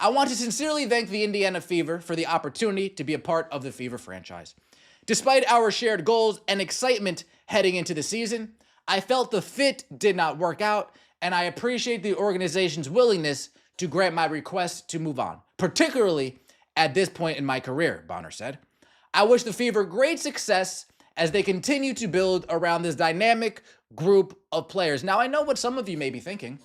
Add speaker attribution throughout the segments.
Speaker 1: I want to sincerely thank the Indiana Fever for the opportunity to be a part of the Fever franchise. Despite our shared goals and excitement heading into the season, I felt the fit did not work out, and I appreciate the organization's willingness to grant my request to move on, particularly at this point in my career, Bonner said. I wish the Fever great success as they continue to build around this dynamic group of players. Now, I know what some of you may be thinking.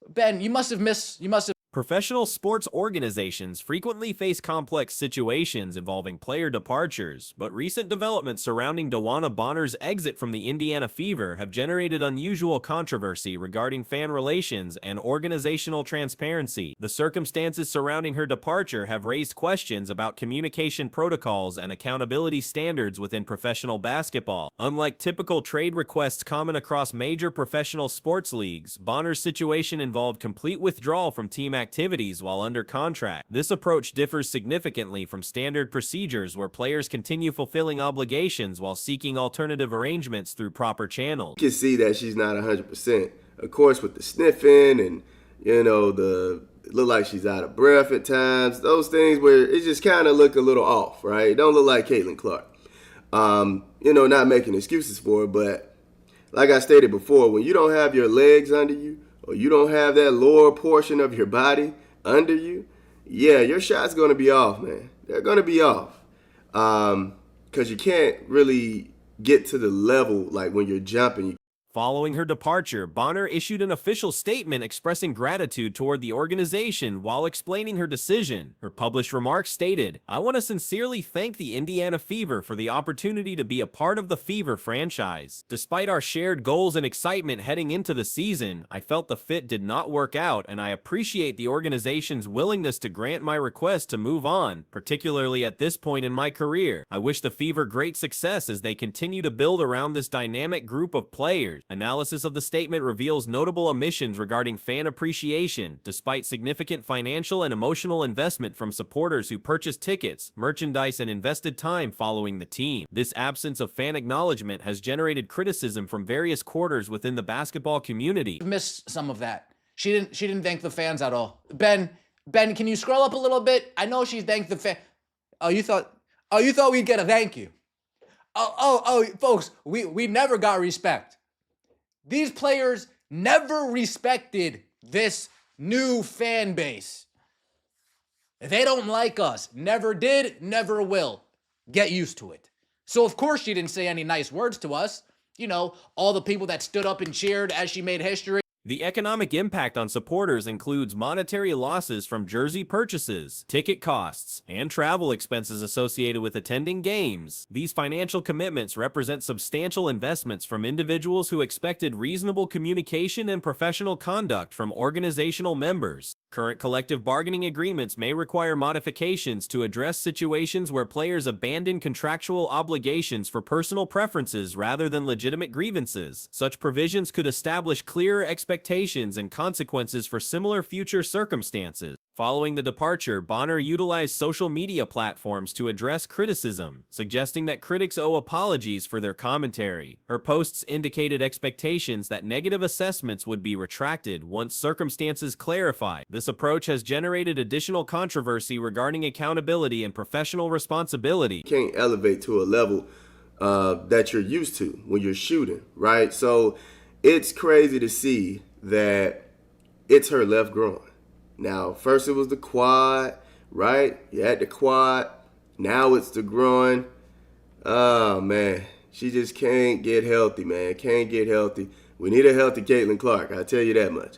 Speaker 1: Ben, you must have.
Speaker 2: Professional sports organizations frequently face complex situations involving player departures, but recent developments surrounding Dewanna Bonner's exit from the Indiana Fever have generated unusual controversy regarding fan relations and organizational transparency. The circumstances surrounding her departure have raised questions about communication protocols and accountability standards within professional basketball. Unlike typical trade requests common across major professional sports leagues, Bonner's situation involved complete withdrawal from team activities while under contract. This approach differs significantly from standard procedures where players continue fulfilling obligations while seeking alternative arrangements through proper channels.
Speaker 3: You can see that she's not 100%. Of course, with the sniffing and, the look like she's out of breath at times, those things where it just kind of look a little off, right? It don't look like Caitlin Clark. Not making excuses for it, but like I stated before, when you don't have your legs under you, or you don't have that lower portion of your body under you, yeah, your shot's going to be off, man. They're going to be off. Because you can't really get to the level like when you're jumping.
Speaker 2: Following her departure, Bonner issued an official statement expressing gratitude toward the organization while explaining her decision. Her published remarks stated, "I want to sincerely thank the Indiana Fever for the opportunity to be a part of the Fever franchise. Despite our shared goals and excitement heading into the season, I felt the fit did not work out, and I appreciate the organization's willingness to grant my request to move on, particularly at this point in my career. I wish the Fever great success as they continue to build around this dynamic group of players." Analysis of the statement reveals notable omissions regarding fan appreciation, despite significant financial and emotional investment from supporters who purchased tickets, merchandise, and invested time following the team. This absence of fan acknowledgement has generated criticism from various quarters within the basketball community.
Speaker 1: Missed some of that. She didn't thank the fans at all. Ben, can you scroll up a little bit? I know she thanked the fan. You thought we'd get a thank you. Folks, we never got respect. These players never respected this new fan base. They don't like us. Never did, never will. Get used to it. So of course she didn't say any nice words to us. All the people that stood up and cheered as she made history.
Speaker 2: The economic impact on supporters includes monetary losses from jersey purchases, ticket costs, and travel expenses associated with attending games. These financial commitments represent substantial investments from individuals who expected reasonable communication and professional conduct from organizational members. Current collective bargaining agreements may require modifications to address situations where players abandon contractual obligations for personal preferences rather than legitimate grievances. Such provisions could establish clearer expectations and consequences for similar future circumstances. Following the departure, Bonner utilized social media platforms to address criticism, suggesting that critics owe apologies for their commentary. Her posts indicated expectations that negative assessments would be retracted once circumstances clarified. This approach has generated additional controversy regarding accountability and professional responsibility.
Speaker 3: You can't elevate to a level that you're used to when you're shooting, right? So it's crazy to see that it's her left groin. Now, first it was the quad, right? You had the quad. Now it's the groin. Oh, man. She just can't get healthy, man. Can't get healthy. We need a healthy Caitlin Clark. I'll tell you that much.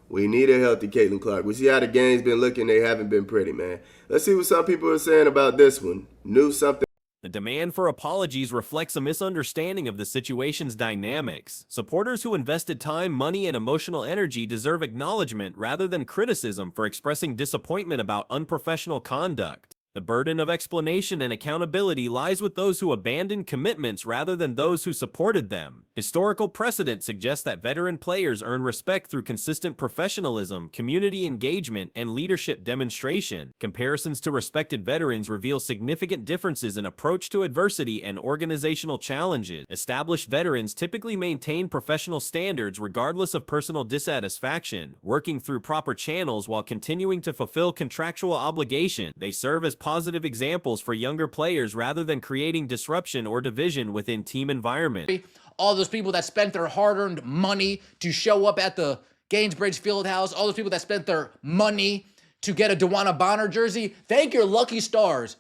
Speaker 3: We need a healthy Caitlin Clark. We see how the game's been looking. They haven't been pretty, man. Let's see what some people are saying about this one. Knew something.
Speaker 2: The demand for apologies reflects a misunderstanding of the situation's dynamics. Supporters who invested time, money, and emotional energy deserve acknowledgement rather than criticism for expressing disappointment about unprofessional conduct. The burden of explanation and accountability lies with those who abandoned commitments rather than those who supported them. Historical precedent suggests that veteran players earn respect through consistent professionalism, community engagement, and leadership demonstration. Comparisons to respected veterans reveal significant differences in approach to adversity and organizational challenges. Established veterans typically maintain professional standards regardless of personal dissatisfaction, working through proper channels while continuing to fulfill contractual obligations. They serve as positive examples for younger players rather than creating disruption or division within team environments.
Speaker 1: All those people that spent their hard-earned money to show up at the Gainsbridge Fieldhouse, all those people that spent their money to get a Dewanna Bonner jersey, thank your lucky stars.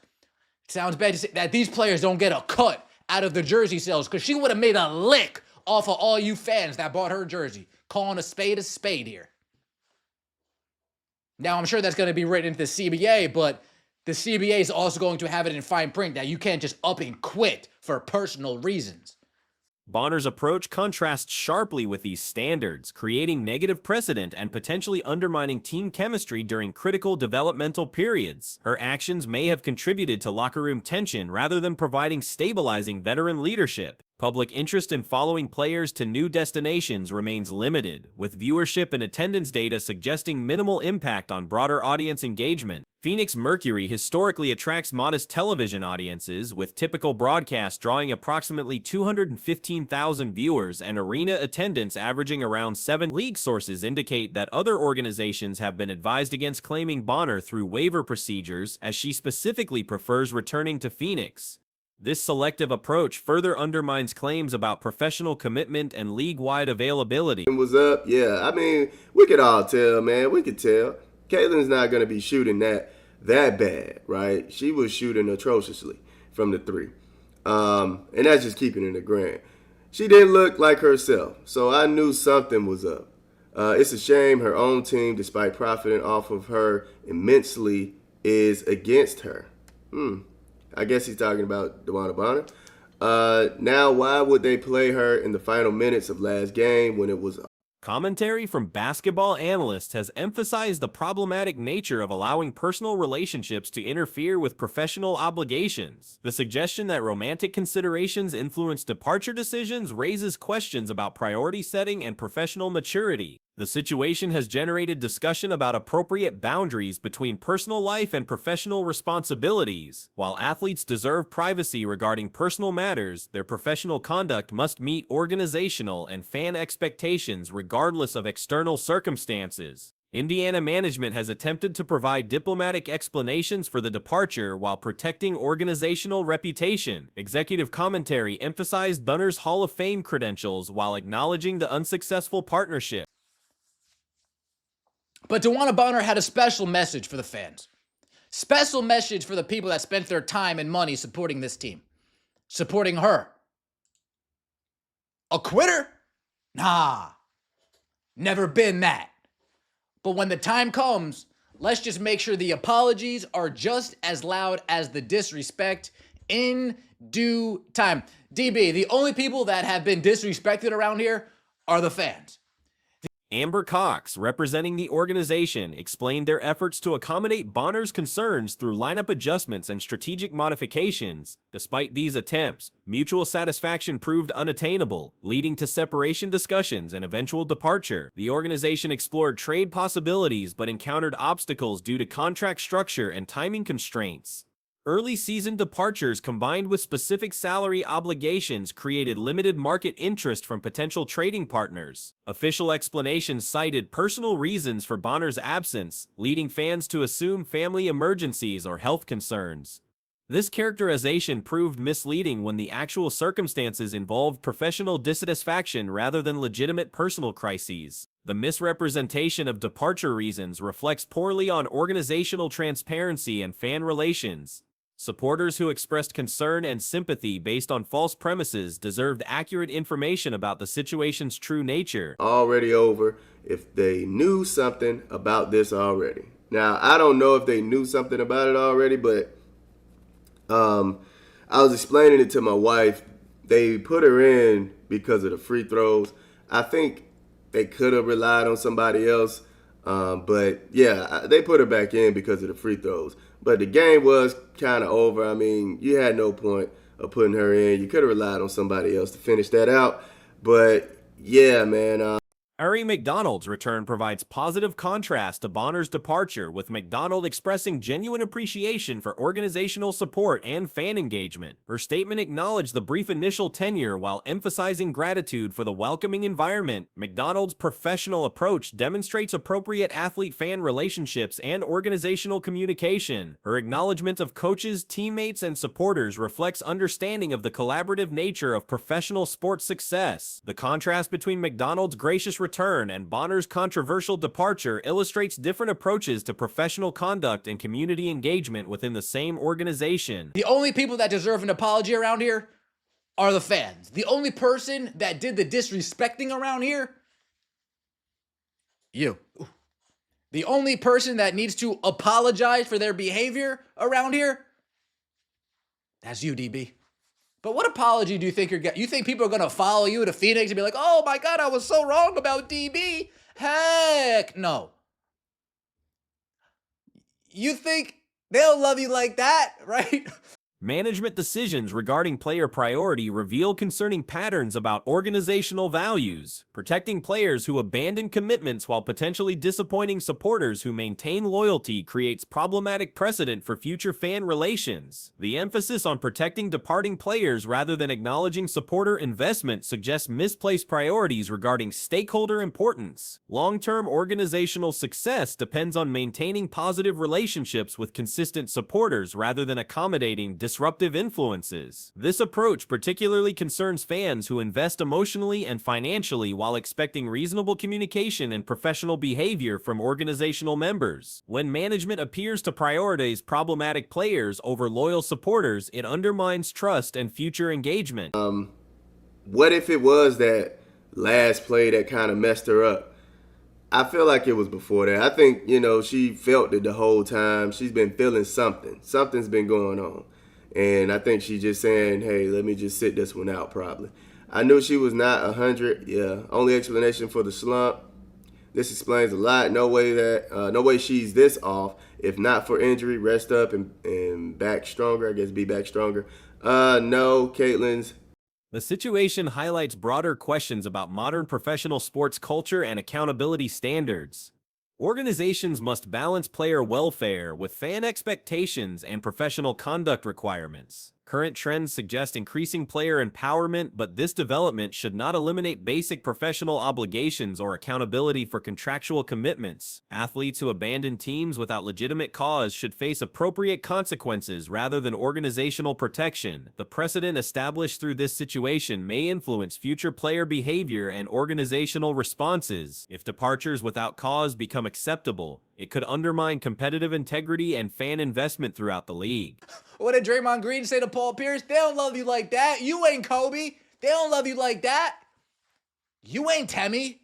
Speaker 1: It sounds bad to say that these players don't get a cut out of the jersey sales, because she would have made a lick off of all you fans that bought her jersey. Calling a spade here. Now, I'm sure that's going to be written into the CBA, but the CBA is also going to have it in fine print that you can't just up and quit for personal reasons.
Speaker 2: Bonner's approach contrasts sharply with these standards, creating negative precedent and potentially undermining team chemistry during critical developmental periods. Her actions may have contributed to locker room tension rather than providing stabilizing veteran leadership. Public interest in following players to new destinations remains limited, with viewership and attendance data suggesting minimal impact on broader audience engagement. Phoenix Mercury historically attracts modest television audiences, with typical broadcasts drawing approximately 215,000 viewers and arena attendance averaging around 7. League sources indicate that other organizations have been advised against claiming Bonner through waiver procedures, as she specifically prefers returning to Phoenix. This selective approach further undermines claims about professional commitment and league-wide availability.
Speaker 3: Was up? Yeah, I mean, we could all tell, man. We could tell. Caitlin's not going to be shooting that bad, right? She was shooting atrociously from the three. And that's just keeping it in the grand. She didn't look like herself, so I knew something was up. It's a shame her own team, despite profiting off of her immensely, is against her. I guess he's talking about Dewanna Bonner. Now, why would they play her in the final minutes of last game when it was...
Speaker 2: Commentary from basketball analysts has emphasized the problematic nature of allowing personal relationships to interfere with professional obligations. The suggestion that romantic considerations influence departure decisions raises questions about priority setting and professional maturity. The situation has generated discussion about appropriate boundaries between personal life and professional responsibilities. While athletes deserve privacy regarding personal matters, their professional conduct must meet organizational and fan expectations regardless of external circumstances. Indiana management has attempted to provide diplomatic explanations for the departure while protecting organizational reputation. Executive commentary emphasized Bonner's Hall of Fame credentials while acknowledging the unsuccessful partnership.
Speaker 1: But Dewanna Bonner had a special message for the fans. Special message for the people that spent their time and money supporting this team. Supporting her. A quitter? Nah. Never been that. But when the time comes, let's just make sure the apologies are just as loud as the disrespect in due time. DB, the only people that have been disrespected around here are the fans.
Speaker 2: Amber Cox, representing the organization, explained their efforts to accommodate Bonner's concerns through lineup adjustments and strategic modifications. Despite these attempts, mutual satisfaction proved unattainable, leading to separation discussions and eventual departure. The organization explored trade possibilities but encountered obstacles due to contract structure and timing constraints. Early season departures combined with specific salary obligations created limited market interest from potential trading partners. Official explanations cited personal reasons for Bonner's absence, leading fans to assume family emergencies or health concerns. This characterization proved misleading when the actual circumstances involved professional dissatisfaction rather than legitimate personal crises. The misrepresentation of departure reasons reflects poorly on organizational transparency and fan relations. Supporters who expressed concern and sympathy based on false premises deserved accurate information about the situation's true nature.
Speaker 3: Already over if they knew something about this already. Now, I don't know if they knew something about it already, but I was explaining it to my wife. They put her in because of the free throws. I think they could have relied on somebody else. But yeah, they put her back in because of the free throws. But the game was kind of over. I mean, you had no point of putting her in. You could have relied on somebody else to finish that out. But yeah, man.
Speaker 2: Ari McDonald's return provides positive contrast to Bonner's departure, with McDonald expressing genuine appreciation for organizational support and fan engagement. Her statement acknowledged the brief initial tenure while emphasizing gratitude for the welcoming environment. McDonald's professional approach demonstrates appropriate athlete-fan relationships and organizational communication. Her acknowledgement of coaches, teammates, and supporters reflects understanding of the collaborative nature of professional sports success. The contrast between McDonald's gracious return and Bonner's controversial departure illustrates different approaches to professional conduct and community engagement within the same organization.
Speaker 1: The only people that deserve an apology around here are the fans. The only person that did the disrespecting around here, you. The only person that needs to apologize for their behavior around here, that's you, DB. But what apology do you think you're getting? You think people are going to follow you to Phoenix and be like, oh my God, I was so wrong about DB? Heck no. You think they'll love you like that, right?
Speaker 2: Management decisions regarding player priority reveal concerning patterns about organizational values. Protecting players who abandon commitments while potentially disappointing supporters who maintain loyalty creates problematic precedent for future fan relations. The emphasis on protecting departing players rather than acknowledging supporter investment suggests misplaced priorities regarding stakeholder importance. Long-term organizational success depends on maintaining positive relationships with consistent supporters rather than accommodating disruptive influences. This approach particularly concerns fans who invest emotionally and financially while expecting reasonable communication and professional behavior from organizational members. When management appears to prioritize problematic players over loyal supporters, it undermines trust and future engagement.
Speaker 3: What if it was that last play that kind of messed her up? I feel like it was before that. I think, she felt it the whole time. She's been feeling something. Something's been going on. And I think she's just saying, hey, let me just sit this one out probably. I knew she was not 100. Yeah, only explanation for the slump. This explains a lot. No way she's this off. If not for injury, rest up and back stronger. I guess be back stronger. No, Caitlin's.
Speaker 2: The situation highlights broader questions about modern professional sports culture and accountability standards. Organizations must balance player welfare with fan expectations and professional conduct requirements. Current trends suggest increasing player empowerment, but this development should not eliminate basic professional obligations or accountability for contractual commitments. Athletes who abandon teams without legitimate cause should face appropriate consequences rather than organizational protection. The precedent established through this situation may influence future player behavior and organizational responses. If departures without cause become acceptable, it could undermine competitive integrity and fan investment throughout the league.
Speaker 1: What did Draymond Green say to Paul Pierce? They don't love you like that. You ain't Kobe. They don't love you like that. You ain't Temmie.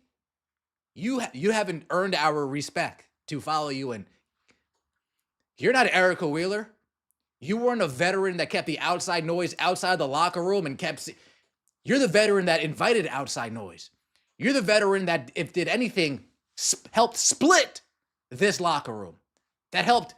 Speaker 1: You haven't earned our respect to follow you in. You're not Erica Wheeler. You weren't a veteran that kept the outside noise outside the locker room and You're the veteran that invited outside noise. You're the veteran that, if did anything, helped split this locker room. That helped.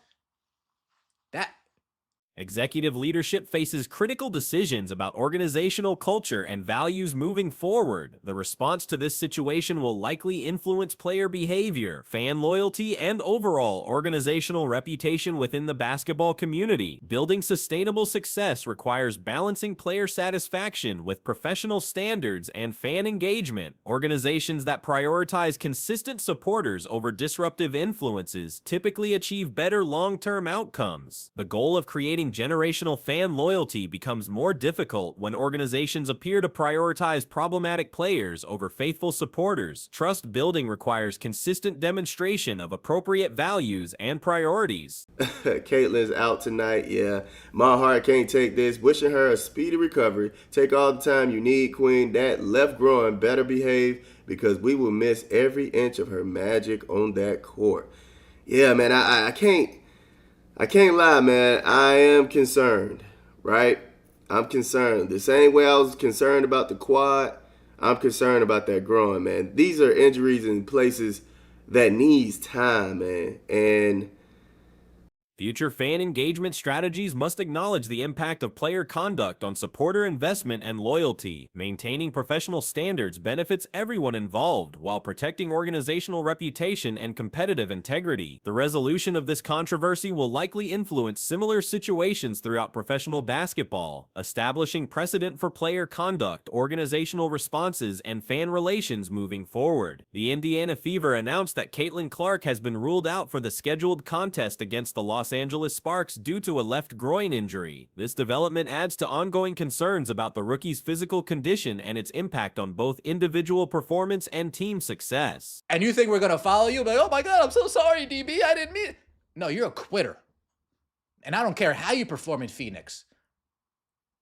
Speaker 2: Executive leadership faces critical decisions about organizational culture and values moving forward. The response to this situation will likely influence player behavior, fan loyalty, and overall organizational reputation within the basketball community. Building sustainable success requires balancing player satisfaction with professional standards and fan engagement. Organizations that prioritize consistent supporters over disruptive influences typically achieve better long-term outcomes. The goal of creating generational fan loyalty becomes more difficult when organizations appear to prioritize problematic players over faithful supporters. Trust building requires consistent demonstration of appropriate values and priorities.
Speaker 3: Caitlin's out tonight. Yeah, my heart can't take this. Wishing her a speedy recovery. Take all the time you need, Queen. That left groin better behave, because we will miss every inch of her magic on that court. Yeah, man, I can't lie, man. I am concerned, right? I'm concerned. The same way I was concerned about the quad, I'm concerned about that groin, man. These are injuries in places that needs time, man. And
Speaker 2: Future fan engagement strategies must acknowledge the impact of player conduct on supporter investment and loyalty. Maintaining professional standards benefits everyone involved while protecting organizational reputation and competitive integrity. The resolution of this controversy will likely influence similar situations throughout professional basketball, establishing precedent for player conduct, organizational responses, and fan relations moving forward. The Indiana Fever announced that Caitlin Clark has been ruled out for the scheduled contest against the Los Angeles Sparks due to a left groin injury. This development adds to ongoing concerns about the rookie's physical condition and its impact on both individual performance and team success.
Speaker 1: And you think we're going to follow you? Like, oh my God, I'm so sorry, DB. I didn't mean it. No, you're a quitter. And I don't care how you perform in Phoenix.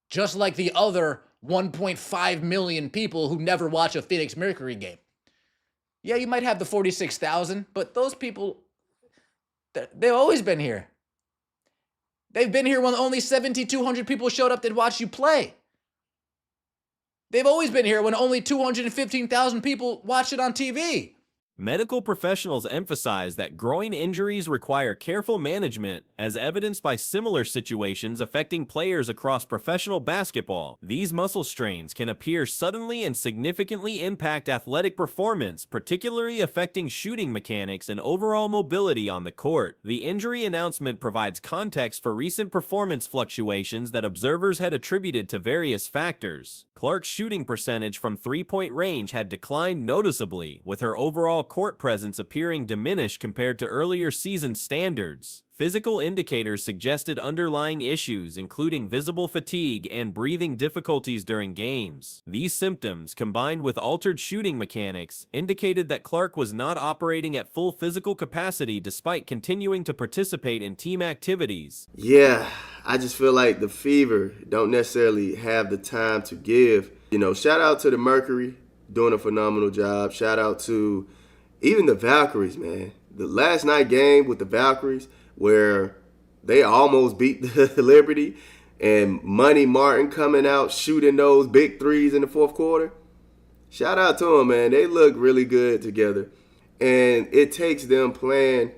Speaker 1: Just like the other 1.5 million people who never watch a Phoenix Mercury game. Yeah, you might have the 46,000, but those people, they've always been here. They've been here when only 7,200 people showed up to watch you play. They've always been here when only 215,000 people watched it on TV.
Speaker 2: Medical professionals emphasize that groin injuries require careful management, as evidenced by similar situations affecting players across professional basketball. These muscle strains can appear suddenly and significantly impact athletic performance, particularly affecting shooting mechanics and overall mobility on the court. The injury announcement provides context for recent performance fluctuations that observers had attributed to various factors. Clark's shooting percentage from three-point range had declined noticeably, with her overall court presence appearing diminished compared to earlier season standards. Physical indicators suggested underlying issues, including visible fatigue and breathing difficulties during games. These symptoms, combined with altered shooting mechanics, indicated that Clark was not operating at full physical capacity despite continuing to participate in team activities.
Speaker 3: yeah, I just feel like the Fever don't necessarily have the time to give. Shout out to the Mercury, doing a phenomenal job. Shout out to even the Valkyries, man. The last night game with the Valkyries, where they almost beat the Liberty, and Money Martin coming out shooting those big threes in the fourth quarter. Shout out to them, man. They look really good together. And it takes them playing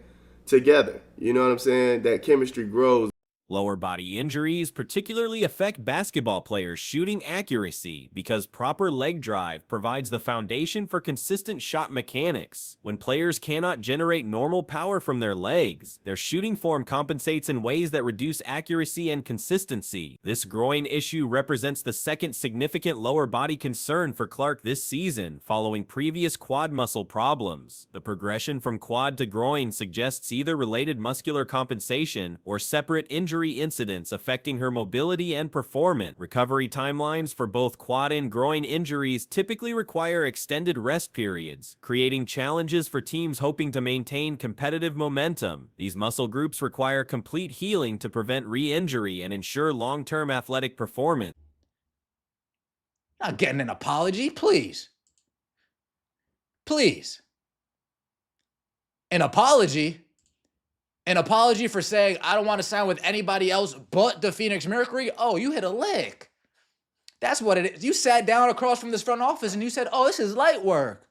Speaker 3: together. You know what I'm saying? That chemistry grows.
Speaker 2: Lower body injuries particularly affect basketball players' shooting accuracy because proper leg drive provides the foundation for consistent shot mechanics. When players cannot generate normal power from their legs, their shooting form compensates in ways that reduce accuracy and consistency. This groin issue represents the second significant lower body concern for Clark this season, following previous quad muscle problems. The progression from quad to groin suggests either related muscular compensation or separate injury incidents affecting her mobility and performance. Recovery timelines for both quad and groin injuries typically require extended rest periods, creating challenges for teams hoping to maintain competitive momentum. These muscle groups require complete healing to prevent re-injury and ensure long-term athletic performance.
Speaker 1: Not getting an apology, please. Please. An apology? An apology for saying, I don't want to sign with anybody else but the Phoenix Mercury? Oh, you hit a lick. That's what it is. You sat down across from this front office and you said, oh, this is light work.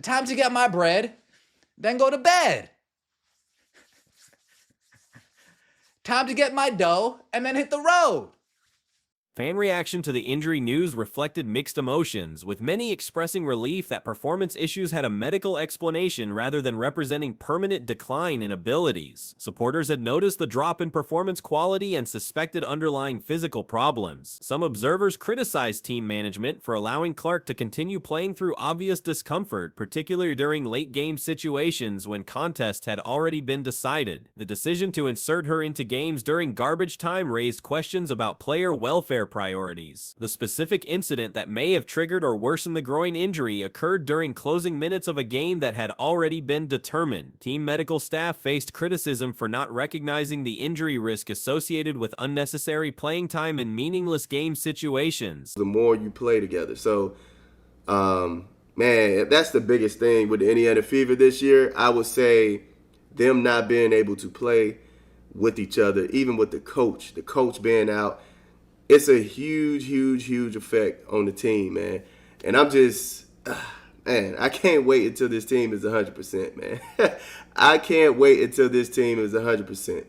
Speaker 1: Time to get my bread, then go to bed. Time to get my dough and then hit the road.
Speaker 2: Fan reaction to the injury news reflected mixed emotions, with many expressing relief that performance issues had a medical explanation rather than representing permanent decline in abilities. Supporters had noticed the drop in performance quality and suspected underlying physical problems. Some observers criticized team management for allowing Clark to continue playing through obvious discomfort, particularly during late-game situations when contests had already been decided. The decision to insert her into games during garbage time raised questions about player welfare priorities. The specific incident that may have triggered or worsened the groin injury occurred during closing minutes of a game that had already been determined. Team medical staff faced criticism for not recognizing the injury risk associated with unnecessary playing time in meaningless game situations.
Speaker 3: The more you play together. So, man, that's the biggest thing with the Indiana Fever this year. I would say them not being able to play with each other, even with the coach being out. It's a huge, huge, huge effect on the team, man. And I'm just, Man, I can't wait until this team is 100%, man. I can't wait until this team is 100%.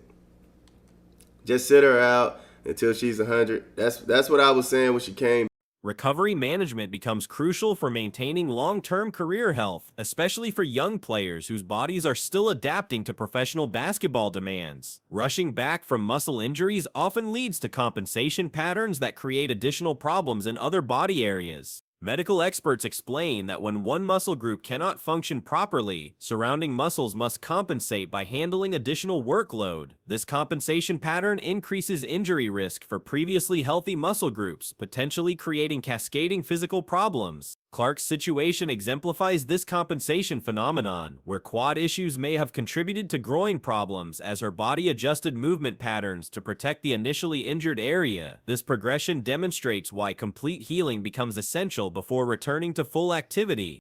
Speaker 3: Just sit her out until she's 100. That's what I was saying when she came.
Speaker 2: Recovery management becomes crucial for maintaining long-term career health, especially for young players whose bodies are still adapting to professional basketball demands. Rushing back from muscle injuries often leads to compensation patterns that create additional problems in other body areas. Medical experts explain that when one muscle group cannot function properly, surrounding muscles must compensate by handling additional workload. This compensation pattern increases injury risk for previously healthy muscle groups, potentially creating cascading physical problems. Clark's situation exemplifies this compensation phenomenon, where quad issues may have contributed to groin problems as her body adjusted movement patterns to protect the initially injured area. This progression demonstrates why complete healing becomes essential before returning to full activity.